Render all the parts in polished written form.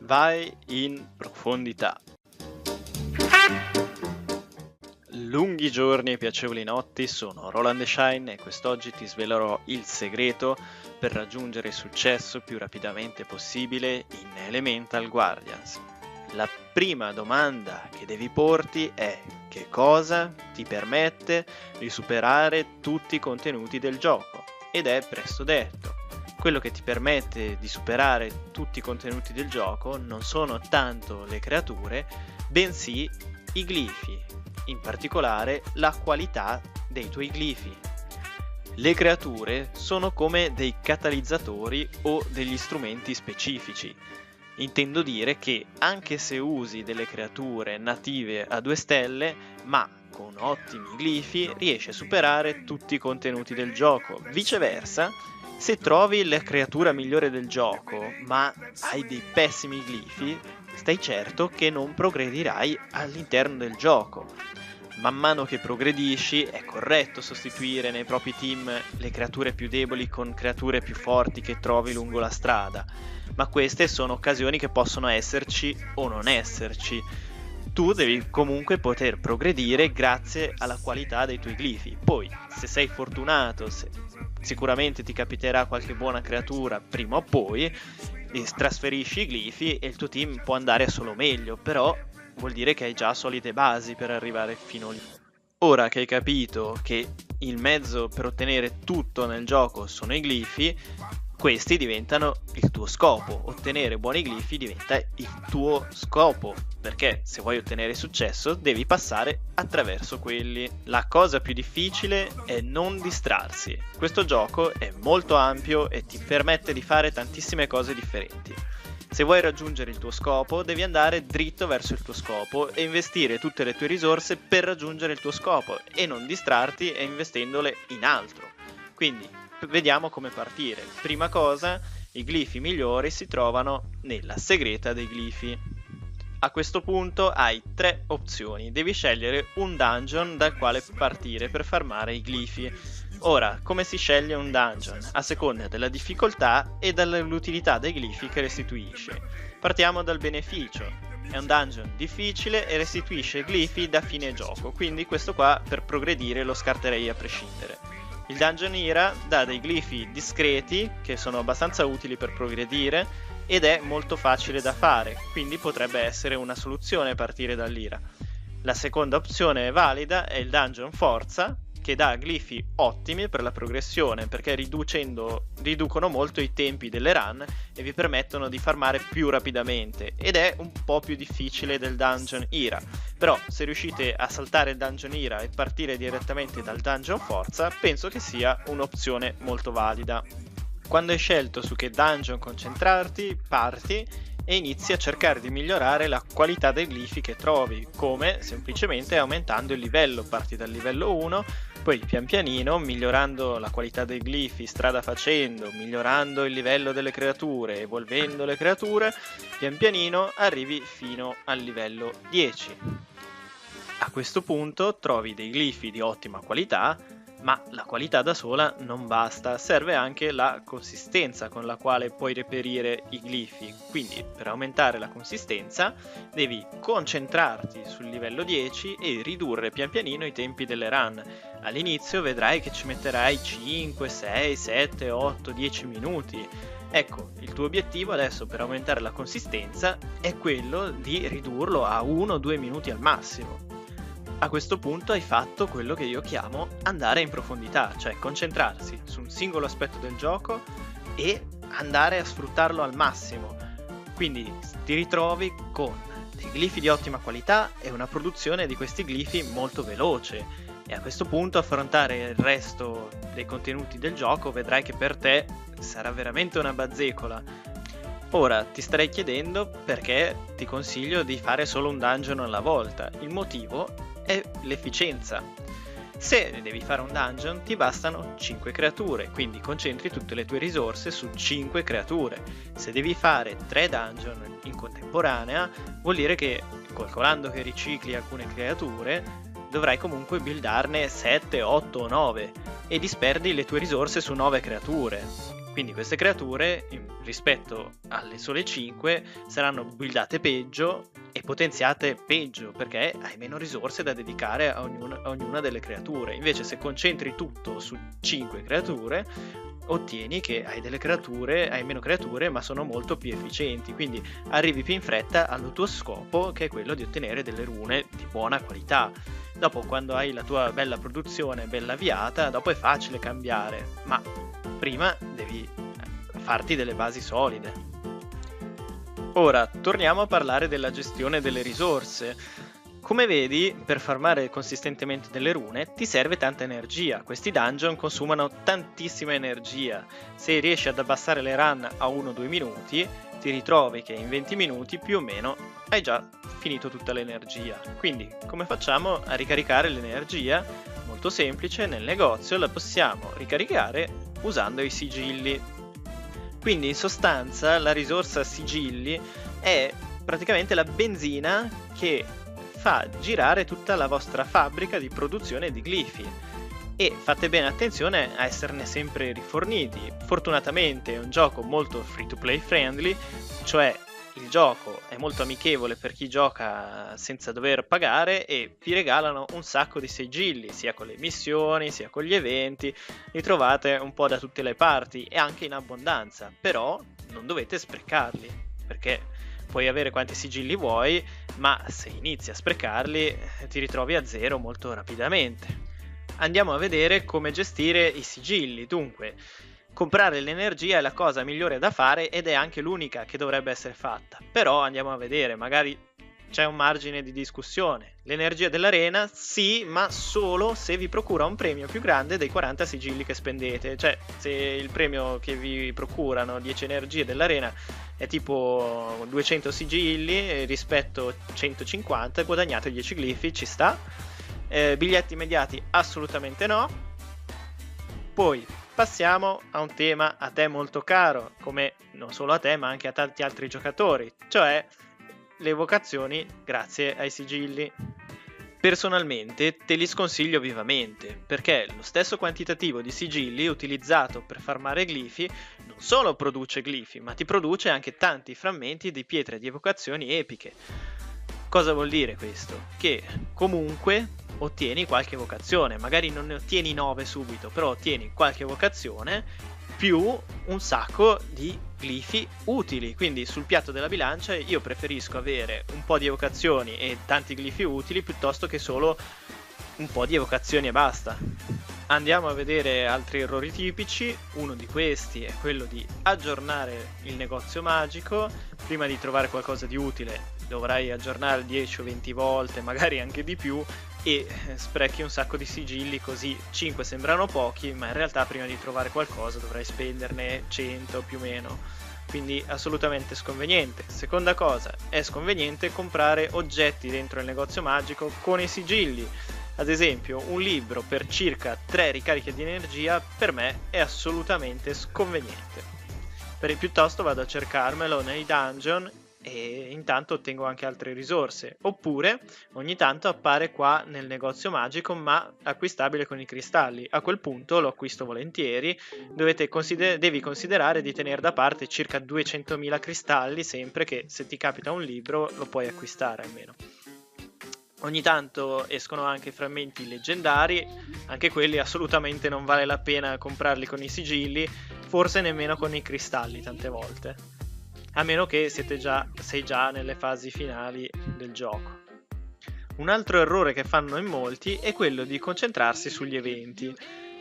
Vai in profondità. Lunghi giorni e piacevoli notti, sono Roland The Shine e quest'oggi ti svelerò il segreto per raggiungere il successo più rapidamente possibile in Elemental Guardians. La prima domanda che devi porti è: che cosa ti permette di superare tutti i contenuti del gioco? Ed è presto detto. Quello che ti permette di superare tutti i contenuti del gioco non sono tanto le creature, bensì i glifi, in particolare la qualità dei tuoi glifi. Le creature sono come dei catalizzatori o degli strumenti specifici. Intendo dire che anche se usi delle creature native a 2 stelle, ma con ottimi glifi riesci a superare tutti i contenuti del gioco. Viceversa, se trovi la creatura migliore del gioco, ma hai dei pessimi glifi, stai certo che non progredirai all'interno del gioco. Man mano che progredisci è corretto sostituire nei propri team le creature più deboli con creature più forti che trovi lungo la strada, ma queste sono occasioni che possono esserci o non esserci. Tu devi comunque poter progredire grazie alla qualità dei tuoi glifi. Poi, se sei fortunato, sicuramente ti capiterà qualche buona creatura prima o poi, e trasferisci i glifi e il tuo team può andare solo meglio, però vuol dire che hai già solide basi per arrivare fino lì. Ora che hai capito che il mezzo per ottenere tutto nel gioco sono i glifi, questi diventano il tuo scopo. Ottenere buoni glifi diventa il tuo scopo, perché se vuoi ottenere successo devi passare attraverso quelli. La cosa più difficile è non distrarsi. Questo gioco è molto ampio e ti permette di fare tantissime cose differenti. Se vuoi raggiungere il tuo scopo, devi andare dritto verso il tuo scopo e investire tutte le tue risorse per raggiungere il tuo scopo e non distrarti investendole in altro. Quindi vediamo come partire. Prima cosa, i glifi migliori si trovano nella segreta dei glifi. A questo punto hai 3 opzioni. Devi scegliere un dungeon dal quale partire per farmare i glifi. Ora, come si sceglie un dungeon? A seconda della difficoltà e dall'utilità dei glifi che restituisce. Partiamo dal beneficio. È un dungeon difficile e restituisce glifi da fine gioco, quindi questo qua per progredire lo scarterei a prescindere. Il Dungeon Era dà dei glifi discreti che sono abbastanza utili per progredire ed è molto facile da fare, quindi potrebbe essere una soluzione partire dall'Ira. La seconda opzione valida è il Dungeon Forza, che dà glifi ottimi per la progressione, perché riducono molto i tempi delle run e vi permettono di farmare più rapidamente, ed è un po' più difficile del Dungeon Era. Però se riuscite a saltare il Dungeon Era e partire direttamente dal Dungeon Forza, penso che sia un'opzione molto valida. Quando hai scelto su che dungeon concentrarti, parti e inizi a cercare di migliorare la qualità dei glifi che trovi, come semplicemente aumentando il livello. Parti dal livello 1, poi pian pianino, migliorando la qualità dei glifi strada facendo, migliorando il livello delle creature, evolvendo le creature, pian pianino arrivi fino al livello 10. A questo punto trovi dei glifi di ottima qualità, ma la qualità da sola non basta, serve anche la consistenza con la quale puoi reperire i glifi. Quindi per aumentare la consistenza devi concentrarti sul livello 10 e ridurre pian pianino i tempi delle run. All'inizio vedrai che ci metterai 5, 6, 7, 8, 10 minuti. Ecco, il tuo obiettivo adesso per aumentare la consistenza è quello di ridurlo a 1-2 minuti al massimo. A questo punto hai fatto quello che io chiamo andare in profondità, cioè concentrarsi su un singolo aspetto del gioco e andare a sfruttarlo al massimo. Quindi ti ritrovi con dei glifi di ottima qualità e una produzione di questi glifi molto veloce, e a questo punto affrontare il resto dei contenuti del gioco vedrai che per te sarà veramente una bazzecola. Ora ti starei chiedendo perché ti consiglio di fare solo un dungeon alla volta. Il motivo è l'efficienza. Se devi fare un dungeon ti bastano 5 creature, quindi concentri tutte le tue risorse su 5 creature. Se devi fare 3 dungeon in contemporanea, vuol dire che, calcolando che ricicli alcune creature, dovrai comunque buildarne 7, 8 o 9 e disperdi le tue risorse su 9 creature. Quindi queste creature, rispetto alle sole 5, saranno buildate peggio e potenziate peggio, perché hai meno risorse da dedicare a ognuna delle creature. Invece se concentri tutto su 5 creature, ottieni che hai meno creature, ma sono molto più efficienti, quindi arrivi più in fretta al tuo scopo, che è quello di ottenere delle rune di buona qualità. Dopo, quando hai la tua bella produzione bella avviata, dopo è facile cambiare, ma prima devi farti delle basi solide. Ora torniamo a parlare della gestione delle risorse. Come vedi, per farmare consistentemente delle rune ti serve tanta energia. Questi dungeon consumano tantissima energia. Se riesci ad abbassare le run a 1-2 minuti, ti ritrovi che in 20 minuti più o meno hai già finito tutta l'energia. Quindi come facciamo a ricaricare l'energia? Molto semplice, nel negozio la possiamo ricaricare usando i sigilli. Quindi in sostanza la risorsa sigilli è praticamente la benzina che fa girare tutta la vostra fabbrica di produzione di glifi, e fate bene attenzione a esserne sempre riforniti. Fortunatamente è un gioco molto free to play friendly, cioè il gioco è molto amichevole per chi gioca senza dover pagare, e vi regalano un sacco di sigilli, sia con le missioni sia con gli eventi. Li trovate un po' da tutte le parti e anche in abbondanza, però non dovete sprecarli, perché puoi avere quanti sigilli vuoi, ma se inizi a sprecarli ti ritrovi a zero molto rapidamente. Andiamo a vedere come gestire i sigilli. Dunque, comprare l'energia è la cosa migliore da fare ed è anche l'unica che dovrebbe essere fatta. Però andiamo a vedere, magari c'è un margine di discussione. L'energia dell'arena sì, ma solo se vi procura un premio più grande dei 40 sigilli che spendete. Cioè, se il premio che vi procurano 10 energie dell'arena è tipo 200 sigilli rispetto 150, guadagnate 10 glifi, ci sta. Biglietti immediati assolutamente no. Poi passiamo a un tema a te molto caro, come non solo a te ma anche a tanti altri giocatori, cioè le evocazioni grazie ai sigilli. Personalmente te li sconsiglio vivamente, perché lo stesso quantitativo di sigilli utilizzato per farmare glifi non solo produce glifi, ma ti produce anche tanti frammenti di pietre di evocazioni epiche. Cosa vuol dire questo? Che comunque ottieni qualche evocazione, magari non ne ottieni 9 subito, però ottieni qualche evocazione più un sacco di glifi utili. Quindi sul piatto della bilancia io preferisco avere un po' di evocazioni e tanti glifi utili piuttosto che solo un po' di evocazioni e basta. Andiamo a vedere altri errori tipici. Uno di questi è quello di aggiornare il negozio magico. Prima di trovare qualcosa di utile dovrai aggiornare 10 o 20 volte, magari anche di più, e sprechi un sacco di sigilli, così 5 sembrano pochi, ma in realtà prima di trovare qualcosa dovrai spenderne 100 più o meno. Quindi assolutamente sconveniente. Seconda cosa, è sconveniente comprare oggetti dentro il negozio magico con i sigilli. Ad esempio, un libro per circa 3 ricariche di energia per me è assolutamente sconveniente. Piuttosto vado a cercarmelo nei dungeon e intanto ottengo anche altre risorse. Oppure ogni tanto appare qua nel negozio magico, ma acquistabile con i cristalli. A quel punto lo acquisto volentieri. Devi considerare di tenere da parte circa 200.000 cristalli, sempre che se ti capita un libro lo puoi acquistare almeno. Ogni tanto escono anche frammenti leggendari, anche quelli assolutamente non vale la pena comprarli con i sigilli, forse nemmeno con i cristalli tante volte, a meno che sei già nelle fasi finali del gioco. Un altro errore che fanno in molti è quello di concentrarsi sugli eventi.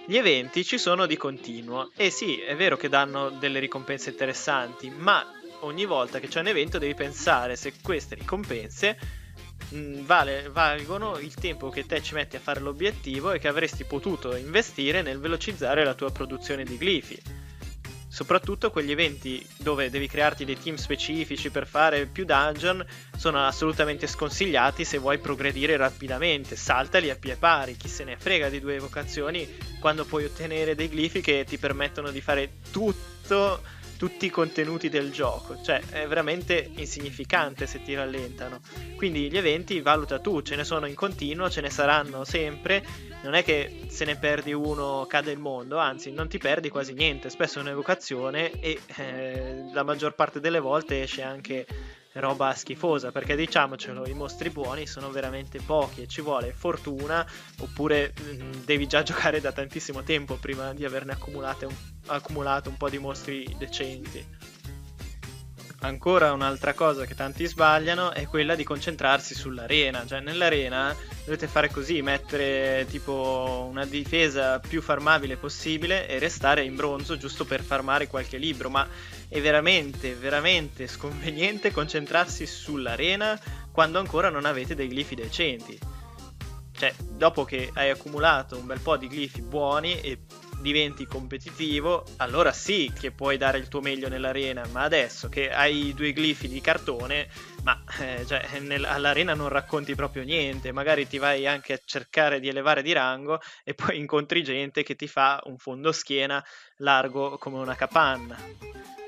Gli eventi ci sono di continuo, e sì, è vero che danno delle ricompense interessanti, ma ogni volta che c'è un evento devi pensare se queste ricompense valgono il tempo che te ci metti a fare l'obiettivo e che avresti potuto investire nel velocizzare la tua produzione di glifi. Soprattutto quegli eventi dove devi crearti dei team specifici per fare più dungeon sono assolutamente sconsigliati se vuoi progredire rapidamente. Saltali a pie pari, chi se ne frega di 2 evocazioni quando puoi ottenere dei glifi che ti permettono di fare tutte tutti i contenuti del gioco, cioè è veramente insignificante se ti rallentano. Quindi gli eventi valuta tu, ce ne sono in continuo, ce ne saranno sempre, non è che se ne perdi uno cade il mondo, anzi non ti perdi quasi niente, spesso è un'evocazione e la maggior parte delle volte esce anche roba schifosa, perché diciamocelo, i mostri buoni sono veramente pochi e ci vuole fortuna, oppure devi già giocare da tantissimo tempo prima di averne accumulato un po' di mostri decenti. Ancora un'altra cosa che tanti sbagliano è quella di concentrarsi sull'arena, cioè nell'arena dovete fare così, mettere tipo una difesa più farmabile possibile e restare in bronzo giusto per farmare qualche libro, ma è veramente, veramente sconveniente concentrarsi sull'arena quando ancora non avete dei glifi decenti. Cioè, dopo che hai accumulato un bel po' di glifi buoni e diventi competitivo, allora sì che puoi dare il tuo meglio nell'arena, ma adesso che hai 2 glifi di cartone, cioè, all'arena non racconti proprio niente, magari ti vai anche a cercare di elevare di rango e poi incontri gente che ti fa un fondoschiena largo come una capanna.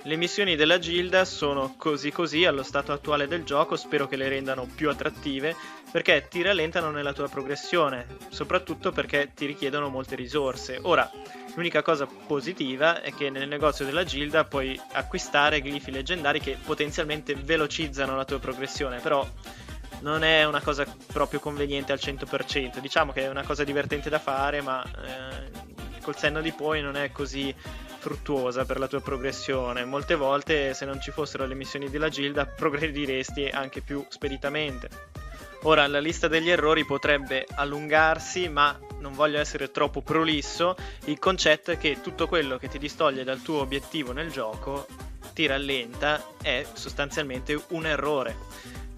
Le missioni della Gilda sono così così allo stato attuale del gioco, spero che le rendano più attrattive, perché ti rallentano nella tua progressione, soprattutto perché ti richiedono molte risorse. Ora, l'unica cosa positiva è che nel negozio della Gilda puoi acquistare glifi leggendari che potenzialmente velocizzano la tua progressione, però non è una cosa proprio conveniente al 100%. Diciamo che è una cosa divertente da fare, ma col senno di poi non è così fruttuosa per la tua progressione. Molte volte, se non ci fossero le missioni della Gilda, progrediresti anche più speditamente. Ora, la lista degli errori potrebbe allungarsi, ma non voglio essere troppo prolisso. Il concetto è che tutto quello che ti distoglie dal tuo obiettivo nel gioco, ti rallenta, è sostanzialmente un errore.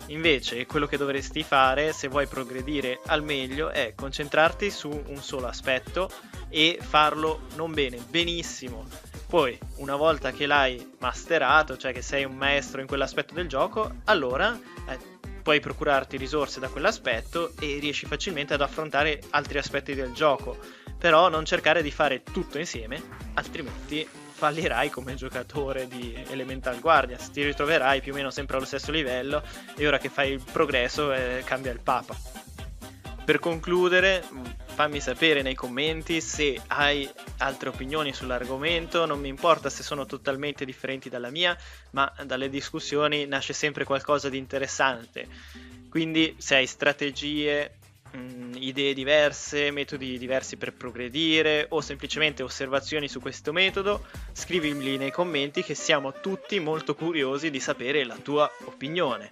Invece, quello che dovresti fare, se vuoi progredire al meglio, è concentrarti su un solo aspetto e farlo non bene, benissimo. Poi, una volta che l'hai masterato, cioè che sei un maestro in quell'aspetto del gioco, allora puoi procurarti risorse da quell'aspetto e riesci facilmente ad affrontare altri aspetti del gioco. Però non cercare di fare tutto insieme, altrimenti fallirai come giocatore di Elemental Guardians, ti ritroverai più o meno sempre allo stesso livello e ora che fai il progresso cambia il papa. Per concludere, fammi sapere nei commenti se hai altre opinioni sull'argomento, non mi importa se sono totalmente differenti dalla mia, ma dalle discussioni nasce sempre qualcosa di interessante. Quindi se hai strategie, idee diverse, metodi diversi per progredire o semplicemente osservazioni su questo metodo, scrivimeli nei commenti che siamo tutti molto curiosi di sapere la tua opinione.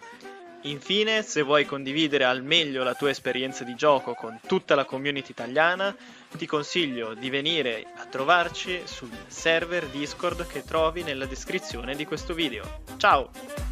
Infine, se vuoi condividere al meglio la tua esperienza di gioco con tutta la community italiana, ti consiglio di venire a trovarci sul server Discord che trovi nella descrizione di questo video. Ciao!